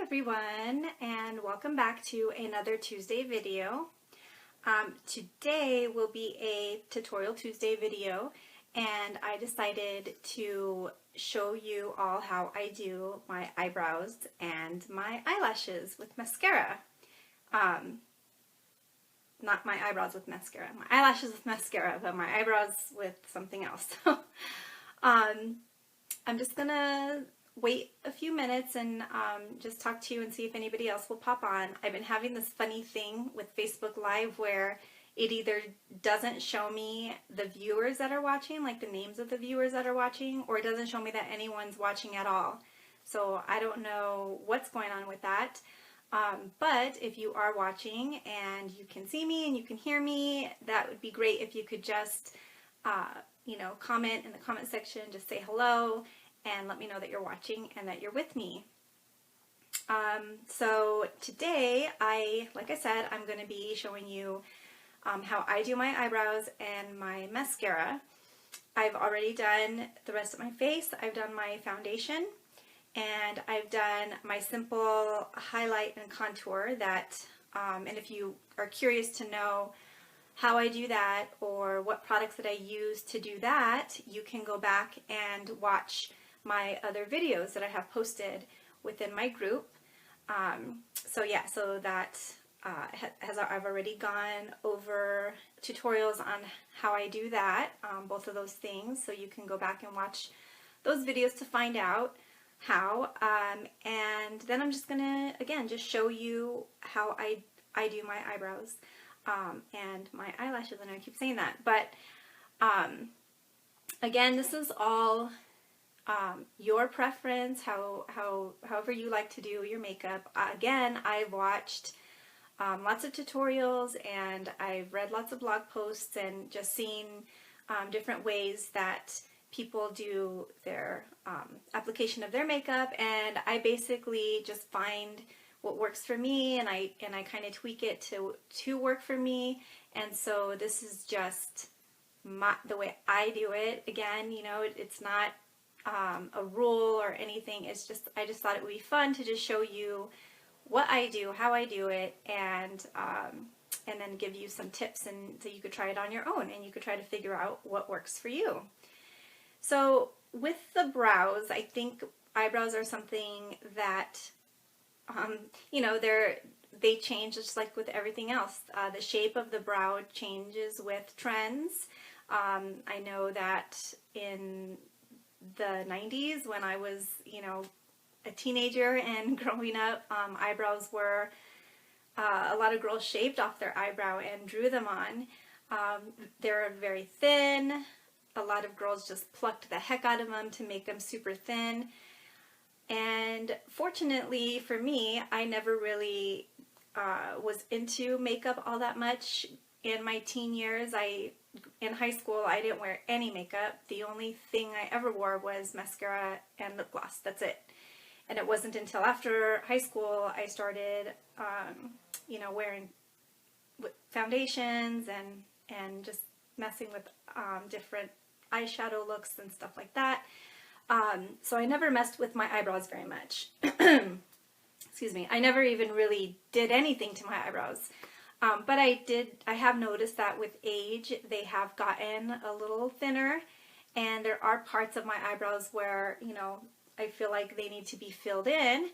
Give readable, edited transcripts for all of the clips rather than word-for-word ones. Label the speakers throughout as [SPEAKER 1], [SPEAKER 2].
[SPEAKER 1] everyone, and welcome back to another Tuesday video. Today will be a Tutorial Tuesday video, and I decided to show you all how I do my eyebrows and my eyelashes with mascara. Not my eyebrows with mascara, my eyelashes with mascara, but my eyebrows with something else. I'm just gonna wait a few minutes and just talk to you and see if anybody else will pop on. I've been having this funny thing with Facebook Live where it either doesn't show me the viewers that are watching, like the names of the viewers that are watching, or it doesn't show me that anyone's watching at all. So I don't know what's going on with that. But if you are watching and you can see me and you can hear me, that would be great if you could just, comment in the comment section, just say hello, and let me know that you're watching and that you're with me. So today, like I said, I'm going to be showing you how I do my eyebrows and my mascara. I've already done the rest of my face. I've done my foundation, and I've done my simple highlight and contour that, and if you are curious to know how I do that or what products that I use to do that, you can go back and watch my other videos that I have posted within my group. So that I've already gone over tutorials on how I do that, both of those things, so you can go back and watch those videos to find out how. And then I'm just gonna again just show you how I do my eyebrows and my eyelashes. I know I keep saying that, but again, this is all your preference, however you like to do your makeup. Again, I've watched lots of tutorials and I've read lots of blog posts and just seen different ways that people do their application of their makeup, and I basically just find what works for me, and I kind of tweak it to work for me. And so this is just the way I do it. Again, it's not a rule or anything. It's just, I just thought it would be fun to just show you what I do, how I do it, and then give you some tips, and so you could try it on your own and you could try to figure out what works for you. So with the brows, I think eyebrows are something that, they change just like with everything else. The shape of the brow changes with trends. I know that in the 90s, when I was, a teenager and growing up, eyebrows were, a lot of girls shaved off their eyebrow and drew them on. They're very thin. A lot of girls just plucked the heck out of them to make them super thin. And fortunately for me, I never really was into makeup all that much in my teen years. In high school, I didn't wear any makeup. The only thing I ever wore was mascara and lip gloss. That's it. And it wasn't until after high school I started, wearing foundations and just messing with different eyeshadow looks and stuff like that. So I never messed with my eyebrows very much. Excuse me. I never even really did anything to my eyebrows. But I have noticed that with age, they have gotten a little thinner, and there are parts of my eyebrows where, I feel like they need to be filled in.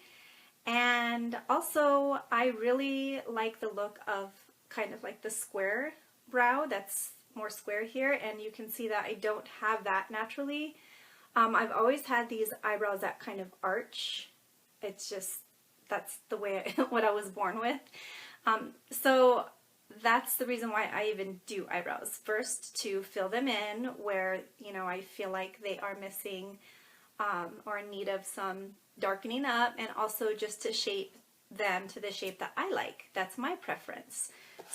[SPEAKER 1] And also, I really like the look of kind of like the square brow that's more square here, and you can see that I don't have that naturally. I've always had these eyebrows that kind of arch. It's just, that's the way, what I was born with. So that's the reason why I even do eyebrows. First, to fill them in where, I feel like they are missing or in need of some darkening up, and also just to shape them to the shape that I like. That's my preference.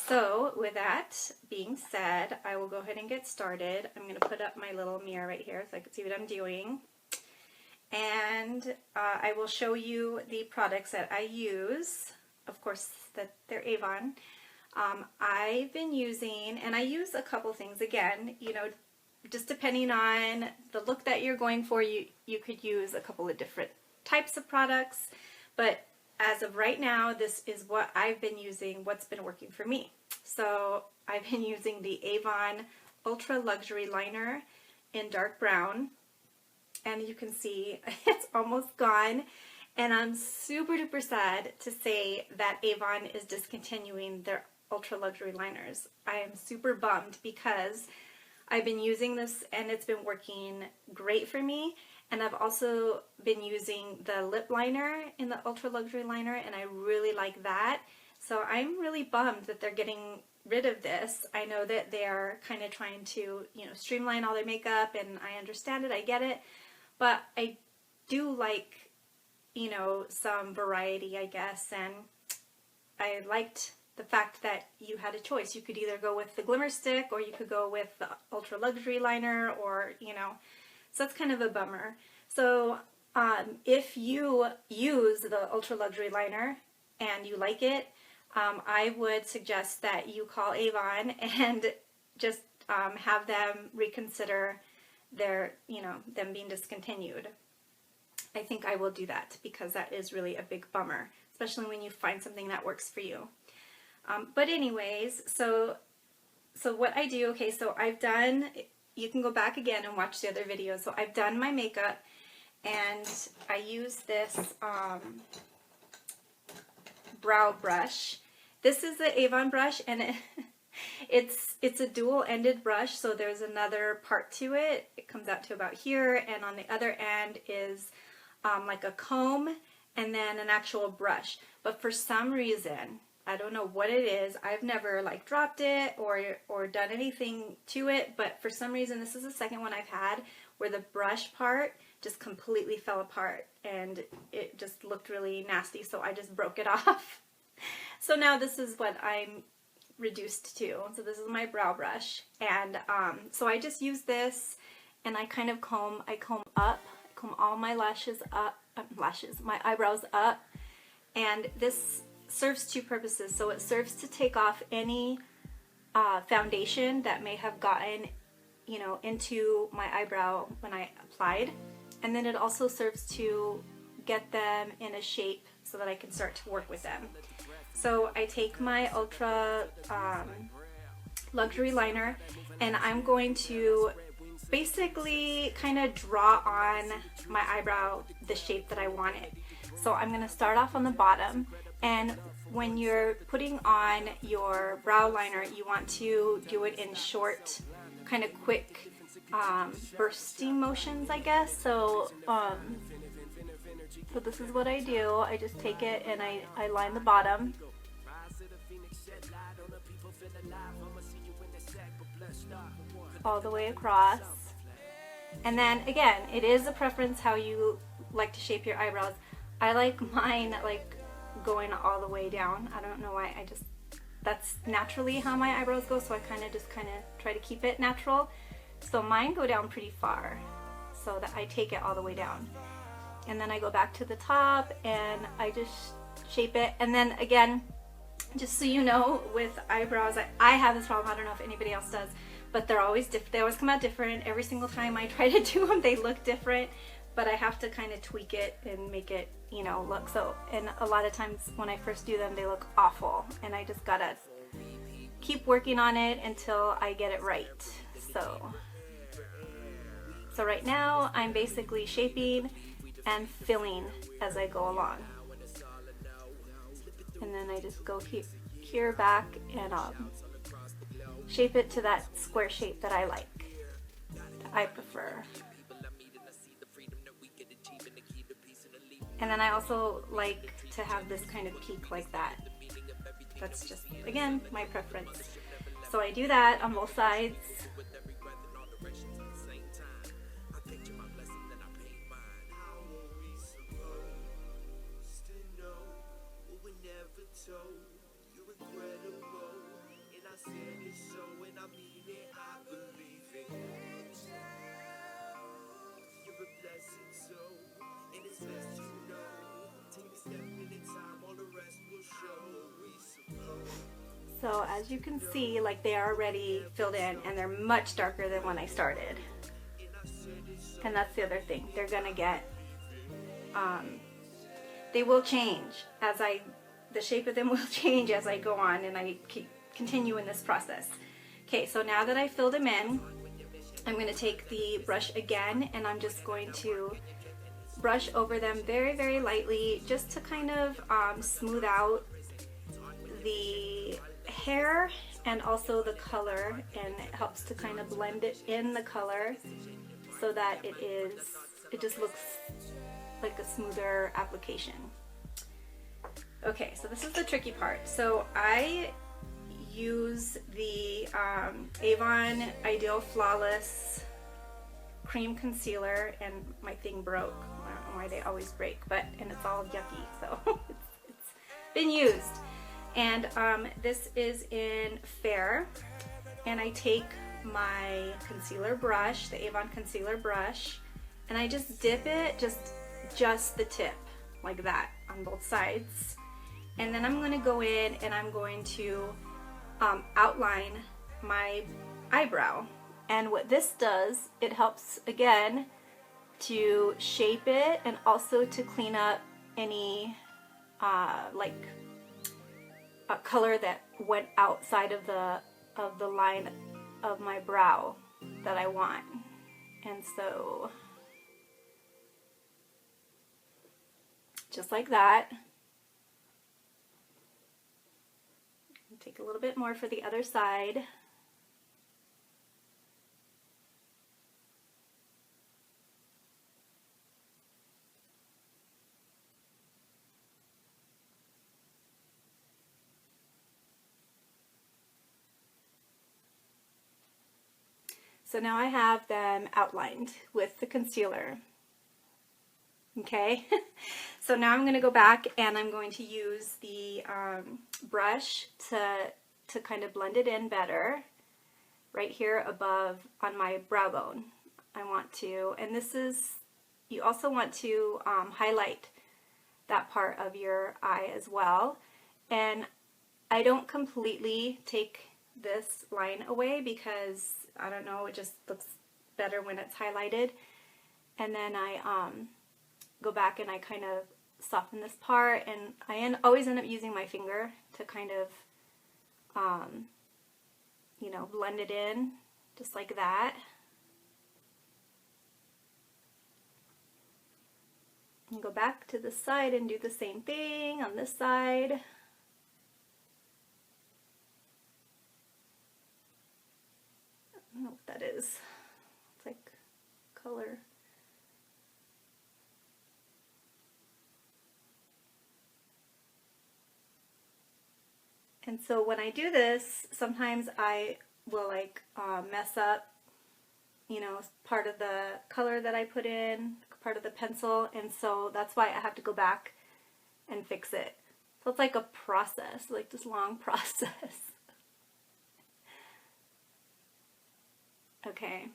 [SPEAKER 1] So with that being said, I will go ahead and get started. I'm going to put up my little mirror right here so I can see what I'm doing. And I will show you the products that I use. Of course, that they're Avon. I've been using, and I use a couple things. Again, just depending on the look that you're going for, you could use a couple of different types of products. But as of right now, this is what I've been using, what's been working for me. So I've been using the Avon Ultra Luxury Liner in dark brown, and you can see it's almost gone, and I'm super duper sad to say that Avon is discontinuing their Ultra Luxury Liners. I am super bummed because I've been using this and it's been working great for me, and I've also been using the lip liner in the Ultra Luxury Liner, and I really like that. So I'm really bummed that they're getting rid of this. I know that they are kind of trying to, you know, streamline all their makeup, and I understand it, I get it, but I do like, you know, some variety, I guess, and I liked the fact that you had a choice. You could either go with the Glimmer Stick, or you could go with the Ultra Luxury Liner, or, you know, so that's kind of a bummer. So if you use the Ultra Luxury Liner and you like it, I would suggest that you call Avon and just have them reconsider their, you know, them being discontinued. I think I will do that because that is really a big bummer, especially when you find something that works for you. But anyways, so what I do, okay, so I've done, you can go back again and watch the other videos. So I've done my makeup, and I use this brow brush. This is the Avon brush, and it's a dual-ended brush, so there's another part to it. It comes out to about here, and on the other end is like a comb and then an actual brush. But for some reason, I don't know what it is, I've never like dropped it or done anything to it, but for some reason this is the second one I've had where the brush part just completely fell apart and it just looked really nasty, so I just broke it off. So now this is what I'm reduced to. So this is my brow brush, and so I just use this and I kind of comb all my lashes up, my eyebrows up, and this serves two purposes. So it serves to take off any foundation that may have gotten, you know, into my eyebrow when I applied, and then it also serves to get them in a shape so that I can start to work with them. So I take my Ultra Luxury Liner, and I'm going to basically kind of draw on my eyebrow the shape that I want it. So I'm going to start off on the bottom, and when you're putting on your brow liner, you want to do it in short, kind of quick bursting motions, I guess. So this is what I do. I just take it and I line the bottom. All the way across. And then again, it is a preference how you like to shape your eyebrows. I like mine like going all the way down. I don't know why, that's naturally how my eyebrows go, so I kind of try to keep it natural. So mine go down pretty far, so that I take it all the way down. And then I go back to the top and I just shape it. And then again, just so you know, with eyebrows, I have this problem, I don't know if anybody else does, but they're always different. They always come out different. Every single time I try to do them, they look different, but I have to kind of tweak it and make it, you know, look so. And a lot of times when I first do them, they look awful, and I just gotta keep working on it until I get it right. So right now I'm basically shaping and filling as I go along, and then I just go here back and shape it to that square shape that I like, that I prefer. And then I also like to have this kind of peak like that. That's just, again, my preference. So I do that on both sides. So as you can see, like, they are already filled in and they're much darker than when I started. And that's the other thing. They're gonna get they will change as the shape of them will change as I go on and I continue in this process. Okay, so now that I filled them in, I'm going to take the brush again and I'm just going to brush over them very, very lightly just to kind of smooth out the hair and also the color, and it helps to kind of blend it in the color so that it just looks like a smoother application. Okay, so this is the tricky part. So I use the Avon Ideal Flawless Cream Concealer, and my thing broke. I don't know why they always break, and it's all yucky, so it's been used. And this is in Fair, and I take my concealer brush, the Avon concealer brush, and I just dip it, just the tip, like that, on both sides. And then I'm going to go in and I'm going to outline my eyebrow. And what this does, it helps again to shape it and also to clean up any color that went outside of the line of my brow that I want. And so just like that. Take a little bit more for the other side. So now I have them outlined with the concealer. Okay, so now I'm going to go back and I'm going to use the brush to kind of blend it in better right here above on my brow bone. I want to, and this is, you also want to highlight that part of your eye as well. And I don't completely take this line away because, I don't know, it just looks better when it's highlighted. And then I go back and I kind of soften this part, and I always end up using my finger to kind of, you know, blend it in just like that. And go back to the side and do the same thing on this side. I don't know what that is. It's like color. And so when I do this, sometimes I will like mess up, you know, part of the color that I put in, part of the pencil, and so that's why I have to go back and fix it. So it's like a process, like this long process. Okay,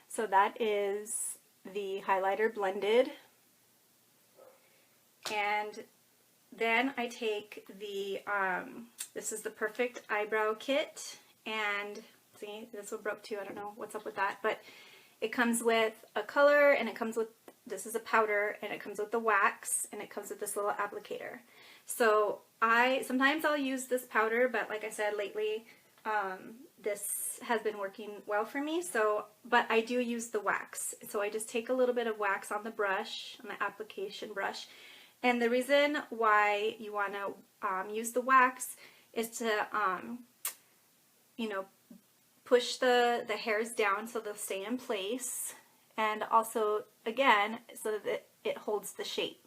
[SPEAKER 1] so that is the highlighter blended, and then I take the, this is the Perfect Eyebrow Kit, and see, this one broke too, I don't know what's up with that, but it comes with a color, and it comes with, this is a powder, and it comes with the wax, and it comes with this little applicator. So sometimes I'll use this powder, but like I said, lately, this has been working well for me, so, but I do use the wax. So I just take a little bit of wax on the brush, on the application brush. And the reason why you want to use the wax is to, you know, push the hairs down so they'll stay in place, and also, again, so that it holds the shape.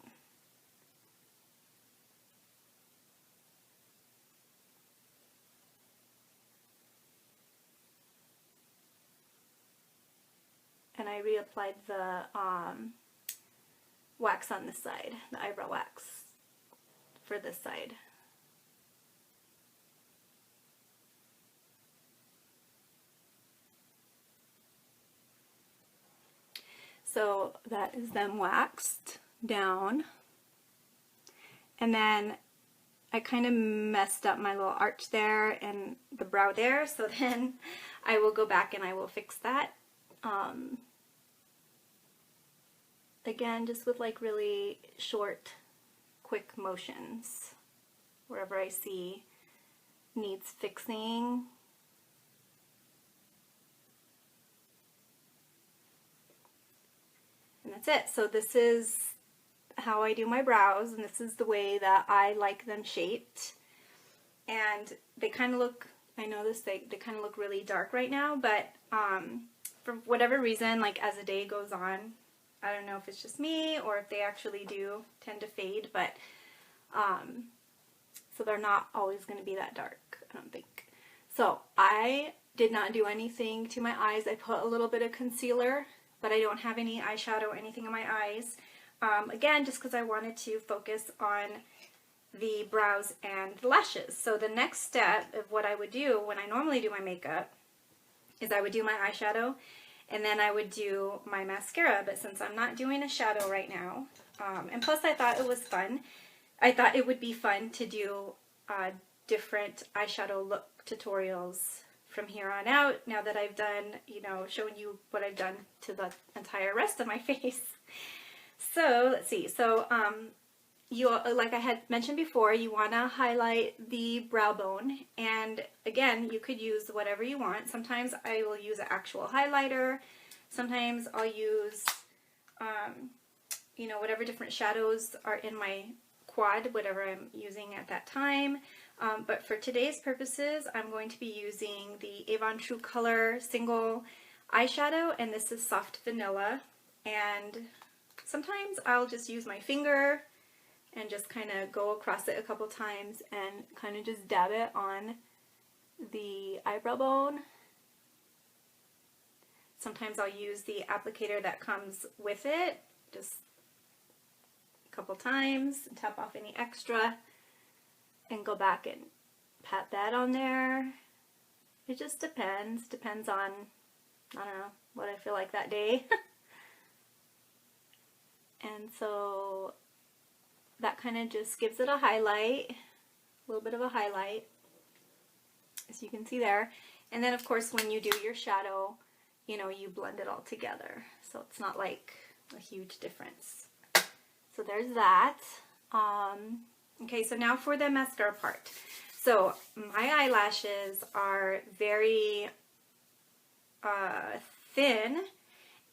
[SPEAKER 1] And I reapplied the wax on this side, the eyebrow wax for this side. So that is them waxed down. And then I kind of messed up my little arch there and the brow there, so then I will go back and I will fix that. Again, just with like really short quick motions wherever I see needs fixing. And that's it. So this is how I do my brows, and this is the way that I like them shaped. And they kind of look, I know this, they kind of look really dark right now, but for whatever reason, like as the day goes on, I don't know if it's just me or if they actually do tend to fade, but so they're not always going to be that dark, I don't think. So I did not do anything to my eyes. I put a little bit of concealer, but I don't have any eyeshadow or anything on my eyes. Again, just because I wanted to focus on the brows and the lashes. So the next step of what I would do when I normally do my makeup is I would do my eyeshadow and then I would do my mascara. But since I'm not doing a shadow right now, and plus I thought it was fun, I thought it would be fun to do different eyeshadow look tutorials from here on out, now that I've done, you know, showing you what I've done to the entire rest of my face. So let's see. So you, like I had mentioned before, you want to highlight the brow bone, and again, you could use whatever you want. Sometimes I will use an actual highlighter. Sometimes I'll use, you know, whatever different shadows are in my quad, whatever I'm using at that time. But for today's purposes, I'm going to be using the Avon True Color single eyeshadow, and this is Soft Vanilla. And sometimes I'll just use my finger and just kind of go across it a couple times and kind of just dab it on the eyebrow bone. Sometimes I'll use the applicator that comes with it, just a couple times, and tap off any extra and go back and pat that on there. It just depends on, I don't know, what I feel like that day. And so that kind of just gives it a highlight, a little bit of a highlight, as you can see there. And then of course when you do your shadow, you know, you blend it all together, so it's not like a huge difference. So there's that. Okay, so now for the mascara part. So my eyelashes are very thin,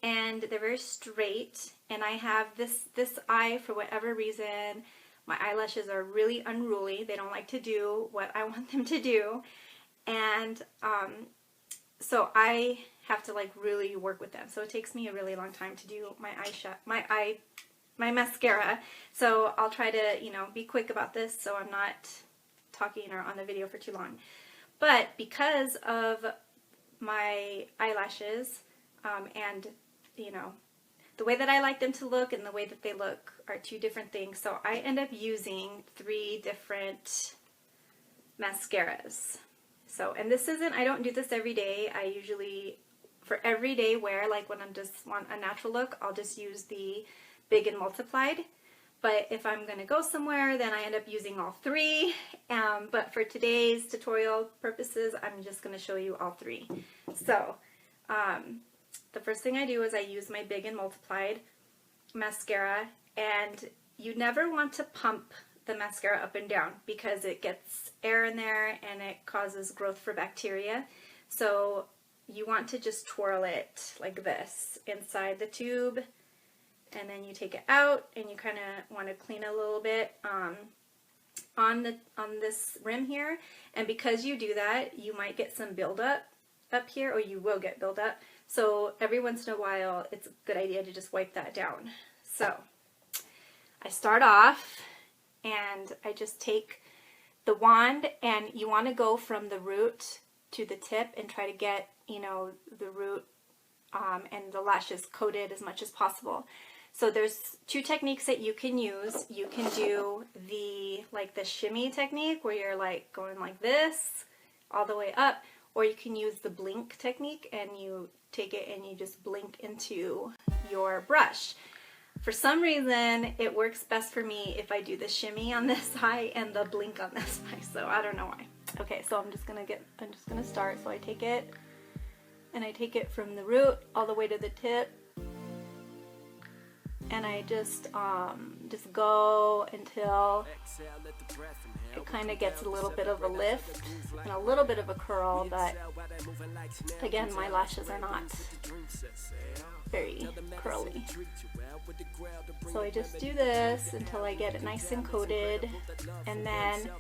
[SPEAKER 1] and they're very straight, and I have this eye, for whatever reason, my eyelashes are really unruly. They don't like to do what I want them to do, and so I have to like really work with them. So it takes me a really long time to do my mascara. So I'll try to, you know, be quick about this so I'm not talking or on the video for too long. But because of my eyelashes and, you know, the way that I like them to look and the way that they look are two different things. So I end up using 3 different mascaras. So, and this isn't, I don't do this every day. I usually, for everyday wear, like when I just want a natural look, I'll just use the Big and Multiplied. But if I'm going to go somewhere, then I end up using all 3. But for today's tutorial purposes, I'm just going to show you all 3. So, the first thing I do is I use my Big and Multiplied mascara, and you never want to pump the mascara up and down because it gets air in there and it causes growth for bacteria. So you want to just twirl it like this inside the tube, and then you take it out and you kind of want to clean it a little bit on this rim here. And because you do that, you might get some buildup up here, or you will get buildup. So every once in a while, it's a good idea to just wipe that down. So I start off and I just take the wand, and you want to go from the root to the tip and try to get, you know, the root and the lashes coated as much as possible. So there's 2 techniques that you can use. You can do the shimmy technique where you're like going like this all the way up, or you can use the blink technique and you take it and you just blink into your brush. For some reason, it works best for me if I do the shimmy on this eye and the blink on this eye, so I don't know why. Okay, so I'm just gonna start. So I take it, and I take it from the root all the way to the tip. and I just go until it kind of gets a little bit of a lift and a little bit of a curl, but again, my lashes are not very curly. So I just do this until I get it nice and coated, and then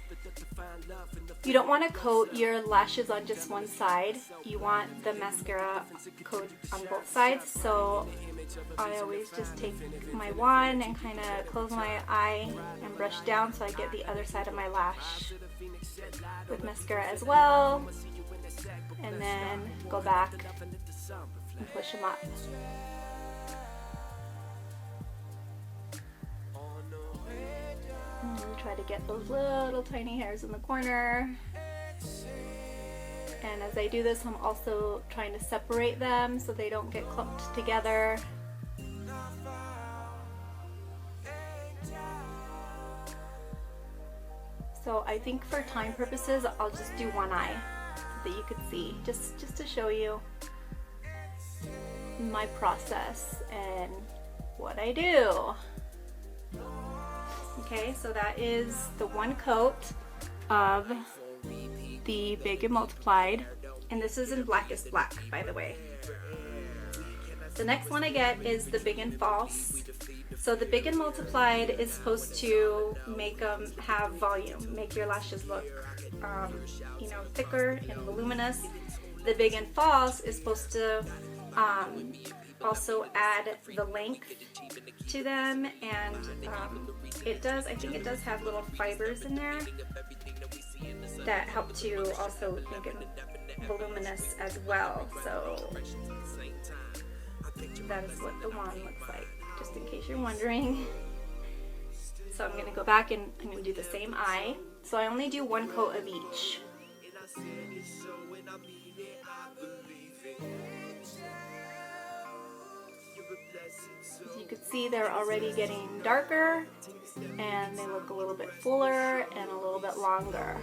[SPEAKER 1] you don't want to coat your lashes on just one side. You want the mascara coat on both sides. So I always just take my wand and kind of close my eye and brush down so I get the other side of my lash with mascara as well, and then go back and push them up. And try to get those little tiny hairs in the corner. And as I do this, I'm also trying to separate them so they don't get clumped together. So I think for time purposes, I'll just do one eye so that you could see, just to show you my process and what I do. Okay, so that is the one coat of the Big and Multiplied, and this is in Blackest Black, by the way. The next one I get is the Big and False. So the Big and Multiplied is supposed to make them have volume, make your lashes look, you know, thicker and voluminous. The Big and False is supposed to also add the length to them, and it does, I think it does have little fibers in there that help to also make it voluminous as well. So that is what the wand looks like, just in case you're wondering. So I'm going to go back and I'm going to do the same eye. So I only do one coat of each. As you can see, they're already getting darker and they look a little bit fuller and a little bit longer.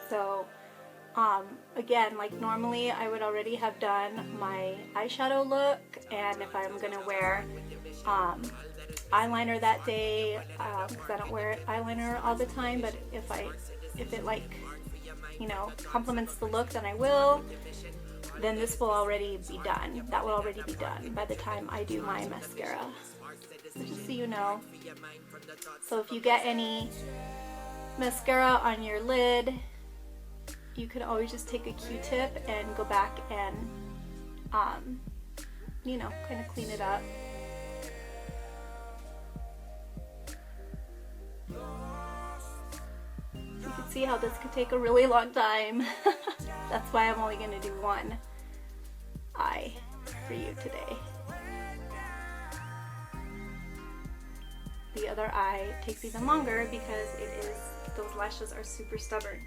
[SPEAKER 1] So again, like normally I would already have done my eyeshadow look, and if I'm gonna wear eyeliner that day, because I don't wear eyeliner all the time, but if it like, you know, complements the look, then I will. Then this will already be done. That will already be done by the time I do my mascara. So just so you know. So if you get any mascara on your lid, you can always just take a Q-tip and go back and, you know, kind of clean it up. You can see how this could take a really long time. That's why I'm only going to do one eye for you today. The other eye takes even longer because those lashes are super stubborn.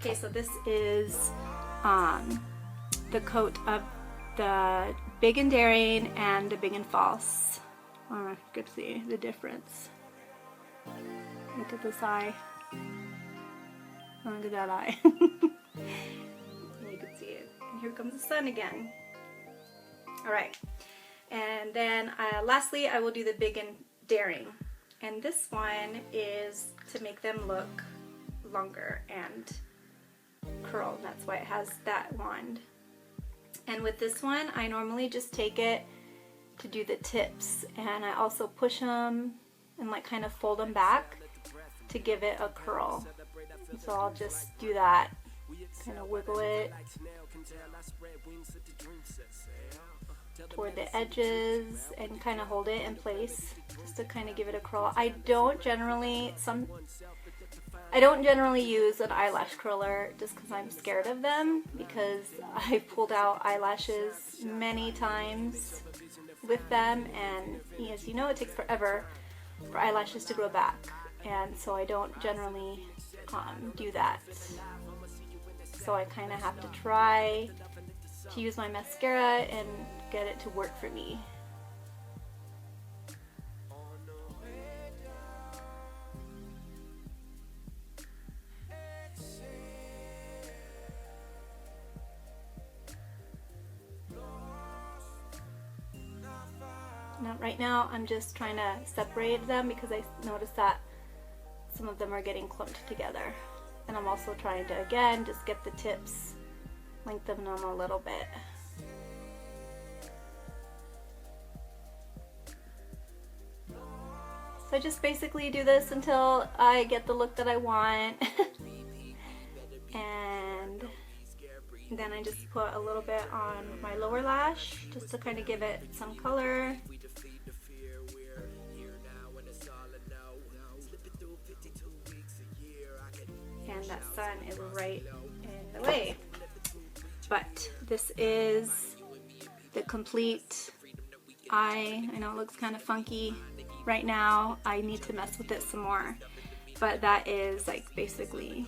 [SPEAKER 1] Okay, so this is the coat of the Big and Daring and the Big and False. You can see the difference. Look at this eye. Look at that eye. You can see it. And here comes the sun again. Alright, and then lastly I will do the Big and Daring. And this one is to make them look longer and curl. That's why it has that wand. And with this one, I normally just take it to do the tips, and I also push them and like kind of fold them back to give it a curl. So I'll just do that, kind of wiggle it toward the edges and kind of hold it in place just to kind of give it a curl. I don't generally use an eyelash curler just because I'm scared of them, because I've pulled out eyelashes many times with them, and as you know, it takes forever for eyelashes to grow back, and so I don't generally do that. So I kind of have to try to use my mascara and get it to work for me. Now, right now I'm just trying to separate them because I noticed that some of them are getting clumped together. And I'm also trying to, again, just get the tips, lengthen them a little bit. So I just basically do this until I get the look that I want. And then I just put a little bit on my lower lash just to kind of give it some color. And that sun is right in the way. But this is the complete eye. I know it looks kind of funky right now. I need to mess with it some more. But that is like basically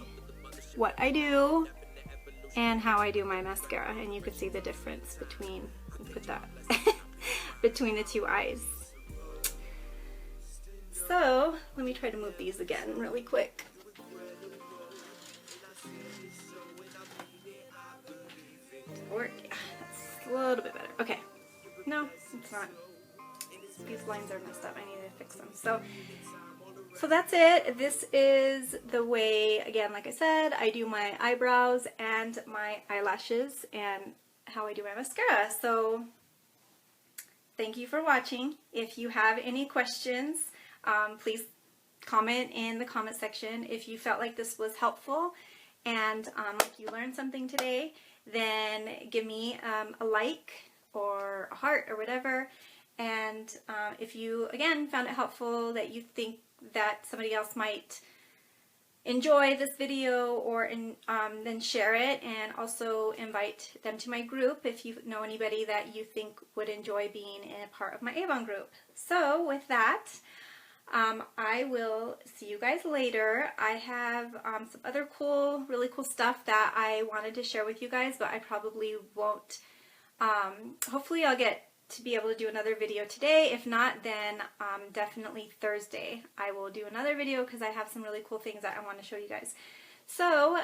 [SPEAKER 1] what I do and how I do my mascara. And you can see the difference between, put that, between the two eyes. So let me try to move these again really quick. Or, yeah, that's a little bit better. Okay. No, it's not. These lines are messed up. I need to fix them. So that's it. This is the way, again, like I said, I do my eyebrows and my eyelashes and how I do my mascara. So thank you for watching. If you have any questions, please comment in the comment section. If you felt like this was helpful and like you learned something today, then give me a like or a heart or whatever. And if you, again, found it helpful, that you think that somebody else might enjoy this video, or then share it, and also invite them to my group if you know anybody that you think would enjoy being in a part of my Avon group. So with that, I will see you guys later. I have some other cool, really cool stuff that I wanted to share with you guys, but I probably won't. Hopefully I'll get to be able to do another video today. If not, then definitely Thursday I will do another video because I have some really cool things that I want to show you guys. So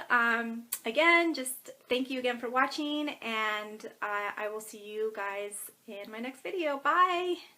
[SPEAKER 1] again, just thank you again for watching, and I will see you guys in my next video. Bye!